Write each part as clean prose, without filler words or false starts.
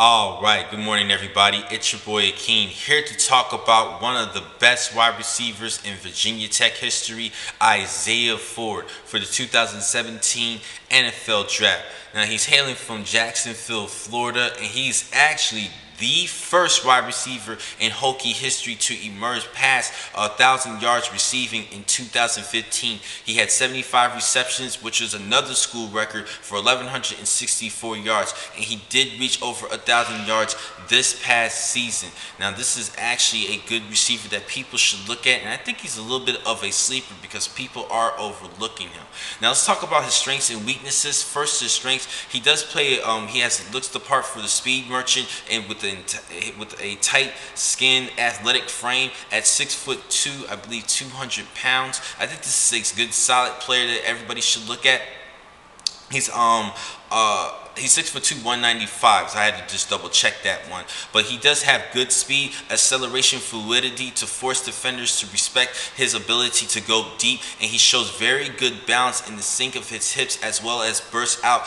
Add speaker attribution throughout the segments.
Speaker 1: All right, good morning, everybody. It's your boy Akeem here to talk about one of the best wide receivers in Virginia Tech history, Isaiah Ford, for the 2017 NFL Draft. Now, he's hailing from Jacksonville, Florida, and he's actually the first wide receiver in Hokie history to emerge past 1,000 yards receiving in 2015. He had 75 receptions, which was another school record for 1,164 yards, and he did reach over 1,000 yards this past season. Now, this is actually a good receiver that people should look at, and I think he's a little bit of a sleeper because people are overlooking him. Now, let's talk about his strengths and weaknesses. First, his strengths. He does play. Looks the part for the speed merchant, and with a tight-skinned, athletic frame at 6'2", I believe 200 pounds. I think this is a good, solid player that everybody should look at. He's 6'2", 195, so I had to just double check that one. But he does have good speed, acceleration, fluidity to force defenders to respect his ability to go deep, and he shows very good balance in the sink of his hips as well as bursts out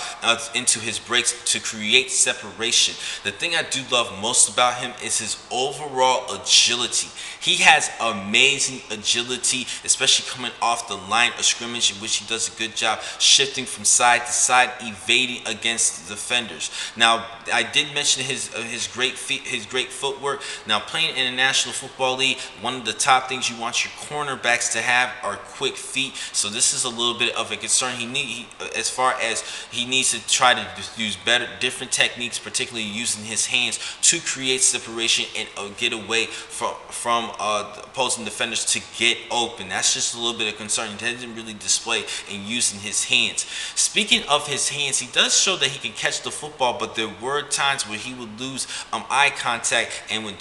Speaker 1: into his breaks to create separation. The thing I do love most about him is his overall agility. He has amazing agility, especially coming off the line of scrimmage, in which he does a good job shifting from side to side, evading against the defenders. Now, I did mention his great feet, his great footwork. Now, playing in the National Football League, one of the top things you want your cornerbacks to have are quick feet. So this is a little bit of a concern. He needs to try to use different techniques, particularly using his hands to create separation and get away from opposing defenders to get open. That's just a little bit of concern. He doesn't really display in using his hands. Speaking of his hands, he does show that he can catch the football, but there were times where he would lose eye contact and would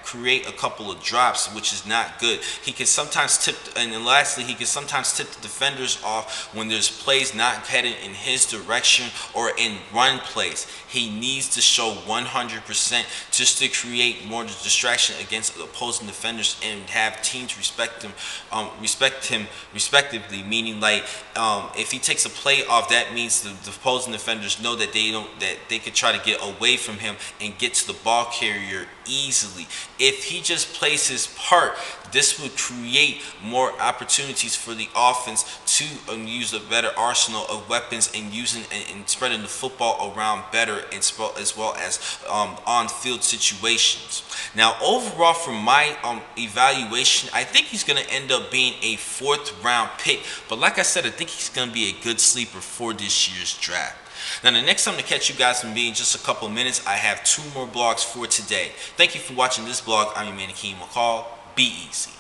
Speaker 1: create a couple of drops, which is not good. He can sometimes tip, and then lastly, he can sometimes tip the defenders off when there's plays not headed in his direction or in run plays. He needs to show 100% just to create more distraction against opposing defenders and have teams respect him respectively. Meaning, like, if he takes a play off, that means the opposing defenders know that they could try to get away from him and get to the ball carrier easily. If he just plays his part, this would create more opportunities for the offense to use a better arsenal of weapons and using and spreading the football around better, as well as on-field situations. Now, overall, from my evaluation, I think he's going to end up being a 4th-round pick. But like I said, I think he's going to be a good sleeper for this year's draft. Now, the next time to catch you guys from me in just a couple minutes, I have 2 more blogs for today. Thank you for watching this blog. I'm your man, Akeem McCall. Be easy.